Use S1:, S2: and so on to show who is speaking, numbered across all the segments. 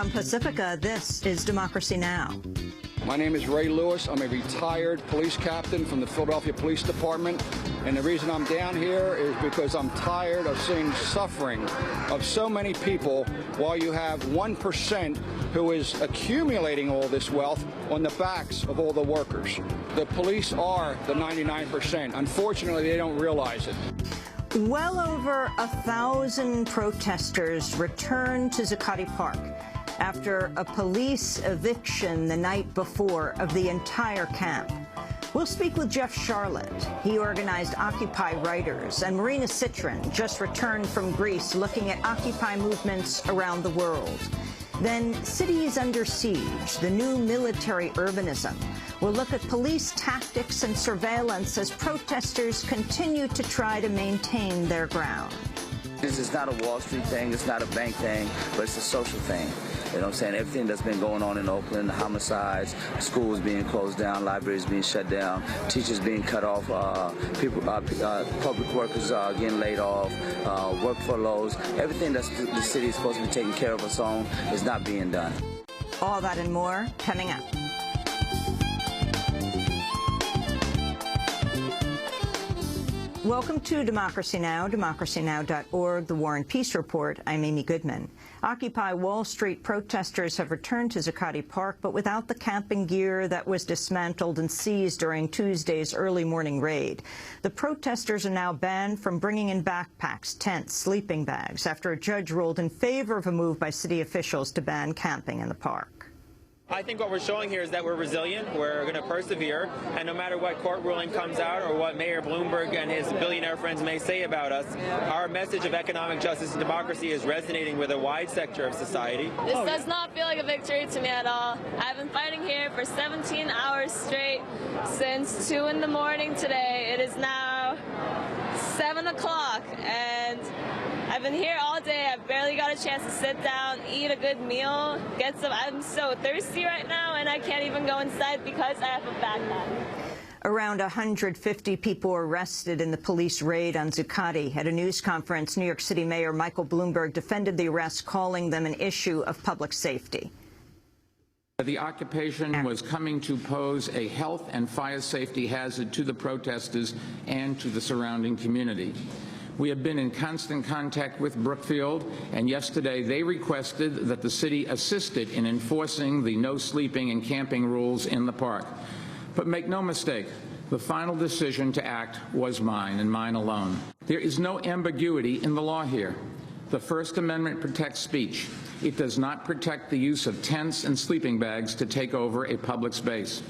S1: From Pacifica, this is Democracy Now!
S2: My name is Ray Lewis. I'm a retired police captain from the Philadelphia Police Department. And the reason I'm down here is because I'm tired of seeing suffering of so many people while you have 1% who is accumulating all this wealth on the backs of all the workers. The police are the 99%. Unfortunately, they don't realize it.
S1: Well over 1,000 protesters returned to Zuccotti Park after a police eviction the night before of the entire camp. We'll speak with Jeff Charlotte. He organized Occupy Writers, and Marina Citrin just returned from Greece looking at Occupy movements around the world. Then Cities Under Siege, the new military urbanism. We'll look at police tactics and surveillance as protesters continue to try to maintain their ground.
S3: This is not a Wall Street thing, it's not a bank thing, but it's a social thing. You know what I'm saying? Everything that's been going on in Oakland, the homicides, schools being closed down, libraries being shut down, teachers being cut off, public workers getting laid off, work furloughs, everything that the city is supposed to be taking care of its own is not being done.
S1: All that and more coming up. Welcome to Democracy Now!, democracynow.org, The War and Peace Report. I'm Amy Goodman. Occupy Wall Street protesters have returned to Zuccotti Park, but without the camping gear that was dismantled and seized during Tuesday's early morning raid. The protesters are now banned from bringing in backpacks, tents, sleeping bags, after a judge ruled in favor of a move by city officials to ban camping in the park.
S4: I think what we're showing here is that we're resilient, we're going to persevere, and no matter what court ruling comes out or what Mayor Bloomberg and his billionaire friends may say about us, our message of economic justice and democracy is resonating with a wide sector of society.
S5: This does not feel like a victory to me at all. I've been fighting here for 17 hours straight since 2 in the morning today. It is now 7 o'clock, and I've been here all day. I've barely got a chance to sit down, eat a good meal, get some. I'm so thirsty right now, and I can't even go inside because I have a backpack.
S1: Around 150 people were arrested in the police raid on Zuccotti. At a news conference, New York City Mayor Michael Bloomberg defended the arrests, calling them an issue of public safety.
S6: The occupation was coming to pose a health and fire safety hazard to the protesters and to the surrounding community. We have been in constant contact with Brookfield, and yesterday they requested that the city assisted in enforcing the no sleeping and camping rules in the park. But make no mistake, the final decision to act was mine and mine alone. There is no ambiguity in the law here. The First Amendment protects speech. It does not protect the use of tents and sleeping bags to take over a public space.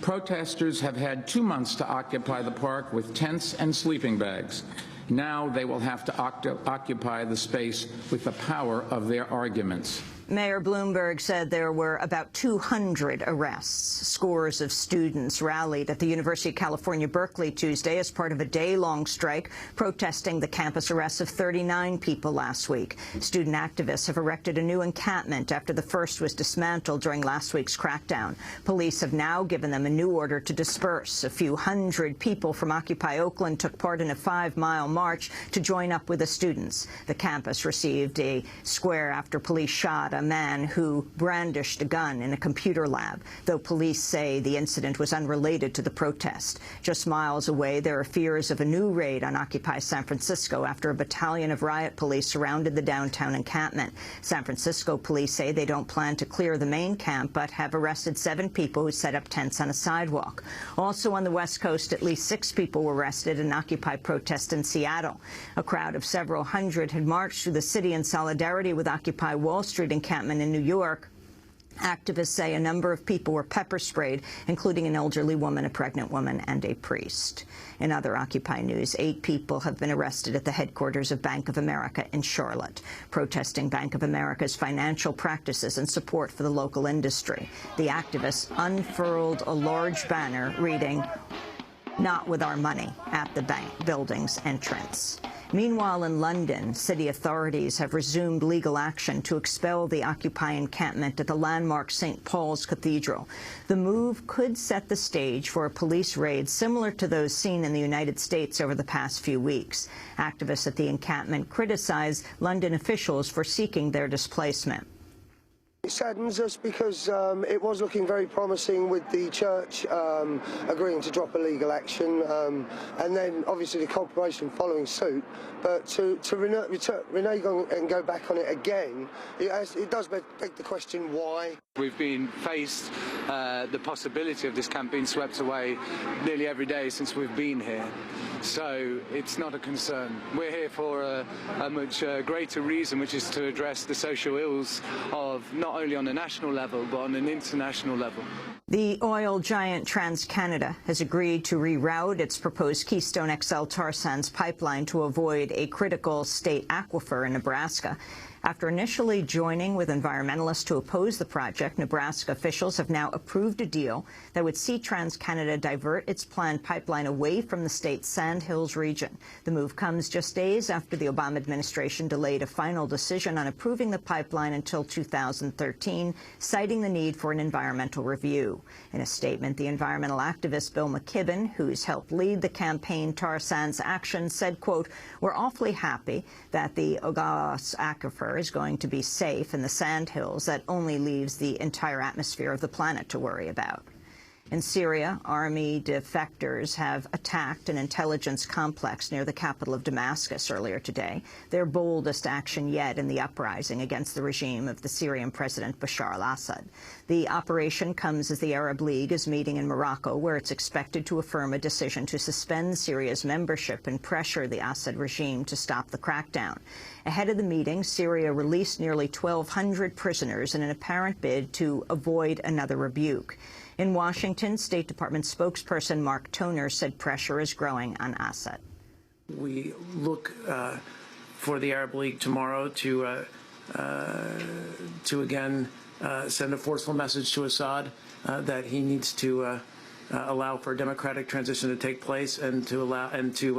S6: Protesters have had 2 months to occupy the park with tents and sleeping bags. Now they will have to occupy the space with the power of their arguments.
S1: Mayor Bloomberg said there were about 200 arrests. Scores of students rallied at the University of California, Berkeley Tuesday as part of a day-long strike protesting the campus arrests of 39 people last week. Student activists have erected a new encampment after the first was dismantled during last week's crackdown. Police have now given them a new order to disperse. A few hundred people from Occupy Oakland took part in a 5-mile march to join up with the students. The campus received a square after police shot a man who brandished a gun in a computer lab, though police say the incident was unrelated to the protest. Just miles away, there are fears of a new raid on Occupy San Francisco after a battalion of riot police surrounded the downtown encampment. San Francisco police say they don't plan to clear the main camp, but have arrested 7 people who set up tents on a sidewalk. Also on the West Coast, at least 6 people were arrested in Occupy protest in Seattle. A crowd of several hundred had marched through the city in solidarity with Occupy Wall Street encampment in New York. Activists say a number of people were pepper sprayed, including an elderly woman, a pregnant woman, and a priest. In other Occupy news, 8 people have been arrested at the headquarters of Bank of America in Charlotte, protesting Bank of America's financial practices and support for the local industry. The activists unfurled a large banner reading, "Not with our money," at the bank building's entrance. Meanwhile, in London, city authorities have resumed legal action to expel the Occupy encampment at the landmark St. Paul's Cathedral. The move could set the stage for a police raid similar to those seen in the United States over the past few weeks. Activists at the encampment criticize London officials for seeking their displacement.
S7: It saddens us because it was looking very promising with the church agreeing to drop illegal action and then obviously the corporation following suit. But to renege and go back on it again, it does beg the question why.
S8: We've been faced the possibility of this camp being swept away nearly every day since we've been here. So it's not a concern. We're here for a much greater reason, which is to address the social ills of not only on a national level, but on an international level.
S1: The oil giant TransCanada has agreed to reroute its proposed Keystone XL tar sands pipeline to avoid a critical state aquifer in Nebraska. After initially joining with environmentalists to oppose the project, Nebraska officials have now approved a deal that would see TransCanada divert its planned pipeline away from the state's Sandhills region. The move comes just days after the Obama administration delayed a final decision on approving the pipeline until 2013, citing the need for an environmental review. In a statement, the environmental activist Bill McKibben, who's helped lead the campaign Tar Sands Action, said, quote, "We're awfully happy that the Ogawas aquifer is going to be safe in the Sandhills. That only leaves the entire atmosphere of the planet to worry about." In Syria, army defectors have attacked an intelligence complex near the capital of Damascus earlier today, their boldest action yet in the uprising against the regime of the Syrian President Bashar al-Assad. The operation comes as the Arab League is meeting in Morocco, where it's expected to affirm a decision to suspend Syria's membership and pressure the Assad regime to stop the crackdown. Ahead of the meeting, Syria released nearly 1,200 prisoners in an apparent bid to avoid another rebuke. In Washington, State Department spokesperson Mark Toner said pressure is growing on Assad.
S9: We look for the Arab League tomorrow to again send a forceful message to Assad that he needs to allow for a democratic transition to take place and to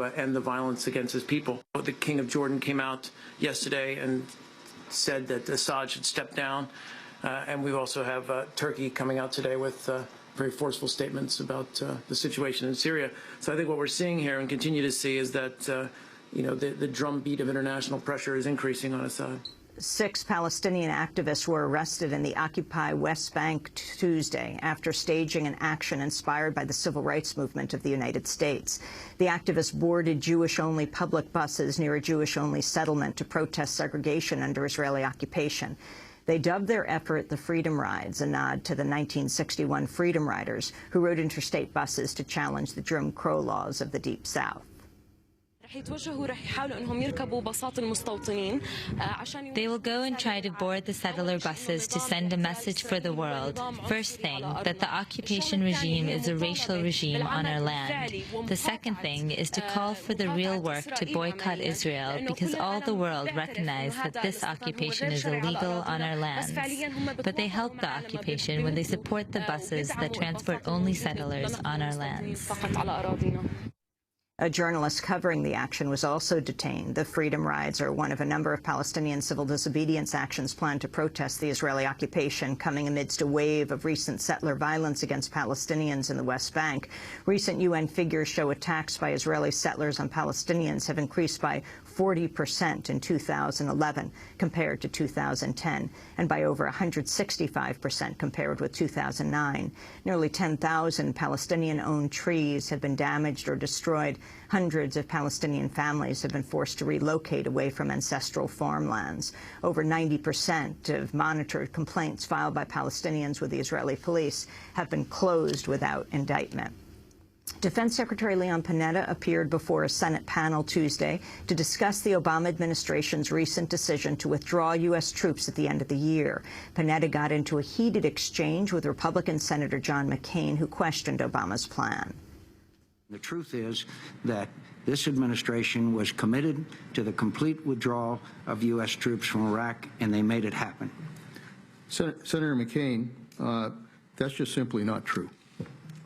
S9: end the violence against his people. The King of Jordan came out yesterday and said that Assad should step down. And we also have Turkey coming out today with very forceful statements about the situation in Syria. So I think what we're seeing here and continue to see is that, the drumbeat of international pressure is increasing on Assad.
S1: 6 Palestinian activists were arrested in the Occupy West Bank Tuesday after staging an action inspired by the civil rights movement of the United States. The activists boarded Jewish-only public buses near a Jewish-only settlement to protest segregation under Israeli occupation. They dubbed their effort the Freedom Rides, a nod to the 1961 Freedom Riders, who rode interstate buses to challenge the Jim Crow laws of the Deep South.
S10: They will go and try to board the settler buses to send a message for the world. First thing, that the occupation regime is a racial regime on our land. The second thing is to call for the real work to boycott Israel, because all the world recognize that this occupation is illegal on our lands. But they help the occupation when they support the buses that transport only settlers on our lands.
S1: A journalist covering the action was also detained. The Freedom Rides are one of a number of Palestinian civil disobedience actions planned to protest the Israeli occupation, coming amidst a wave of recent settler violence against Palestinians in the West Bank. Recent UN figures show attacks by Israeli settlers on Palestinians have increased by 40% in 2011 compared to 2010, and by over 165% compared with 2009. Nearly 10,000 Palestinian-owned trees have been damaged or destroyed. Hundreds of Palestinian families have been forced to relocate away from ancestral farmlands. Over 90% of monitored complaints filed by Palestinians with the Israeli police have been closed without indictment. Defense Secretary Leon Panetta appeared before a Senate panel Tuesday to discuss the Obama administration's recent decision to withdraw U.S. troops at the end of the year. Panetta got into a heated exchange with Republican Senator John McCain, who questioned Obama's plan.
S11: The truth is that this administration was committed to the complete withdrawal of U.S. troops from Iraq, and they made it happen.
S12: Senator McCain, that's just simply not true.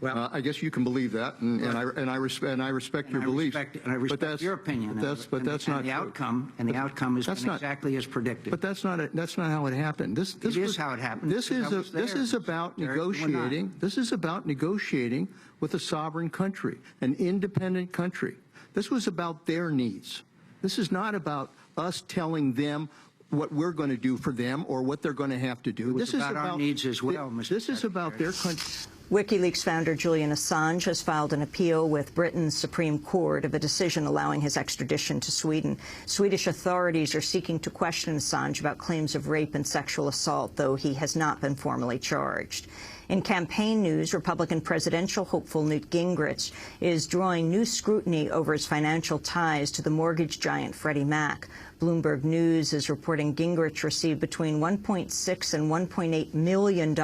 S11: Well,
S12: I guess you can believe that, and I respect your beliefs.
S11: I respect your opinion.
S12: But that's not
S11: the outcome. And the outcome is exactly as predicted.
S12: But that's not how it happened. This
S11: is how it happened.
S12: This is about negotiating. This is about negotiating with a sovereign country, an independent country. This was about their needs. This is not about us telling them what we're going to do for them or what they're going to have to do.
S11: This is about our needs as well, Mr.
S12: This is about their country.
S1: WikiLeaks founder Julian Assange has filed an appeal with Britain's Supreme Court of a decision allowing his extradition to Sweden. Swedish authorities are seeking to question Assange about claims of rape and sexual assault, though he has not been formally charged. In campaign news, Republican presidential hopeful Newt Gingrich is drawing new scrutiny over his financial ties to the mortgage giant Freddie Mac. Bloomberg News is reporting Gingrich received between $1.6 and $1.8 million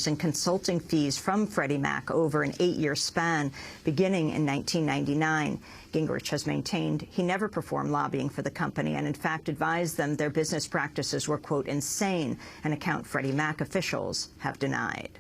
S1: in consulting fees from Freddie Mac over an 8-year span, beginning in 1999. Gingrich has maintained he never performed lobbying for the company and, in fact, advised them their business practices were, quote, insane, an account Freddie Mac officials have denied.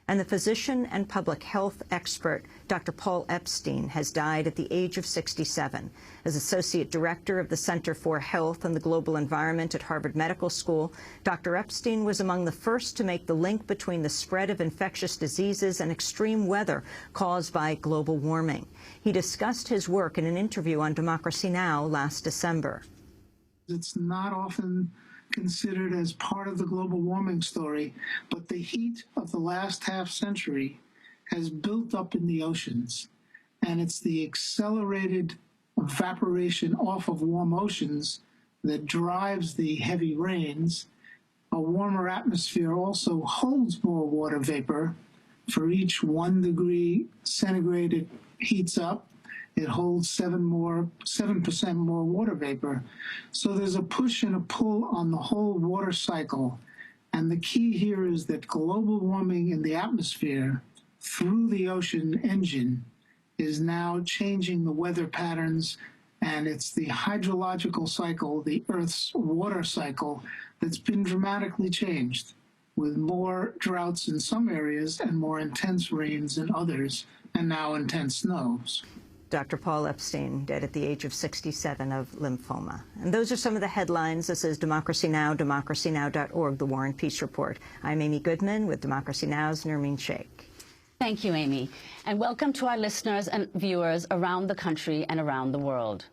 S1: And the physician and public health expert Dr. Paul Epstein has died at the age of 67. As Associate Director of the Center for Health and the Global Environment at Harvard Medical School, Dr. Epstein was among the first to make the link between the spread of infectious diseases and extreme weather caused by global warming. He discussed his work in an interview on Democracy Now! Last December.
S13: It's not often considered as part of the global warming story, but the heat of the last half century has built up in the oceans, and it's the accelerated evaporation off of warm oceans that drives the heavy rains. A warmer atmosphere also holds more water vapor. For each 1 degree centigrade it heats up, it holds 7% more water vapor. So there's a push and a pull on the whole water cycle. And the key here is that global warming in the atmosphere through the ocean engine is now changing the weather patterns. And it's the hydrological cycle, the Earth's water cycle, that's been dramatically changed, with more droughts in some areas and more intense rains in others, and now intense snows.
S1: Dr. Paul Epstein, dead at the age of 67 of lymphoma. And those are some of the headlines. This is Democracy Now!, democracynow.org, The War and Peace Report. I'm Amy Goodman with Democracy Now!'s Nermeen Sheikh.
S14: Thank you, Amy. And welcome to our listeners and viewers around the country and around the world.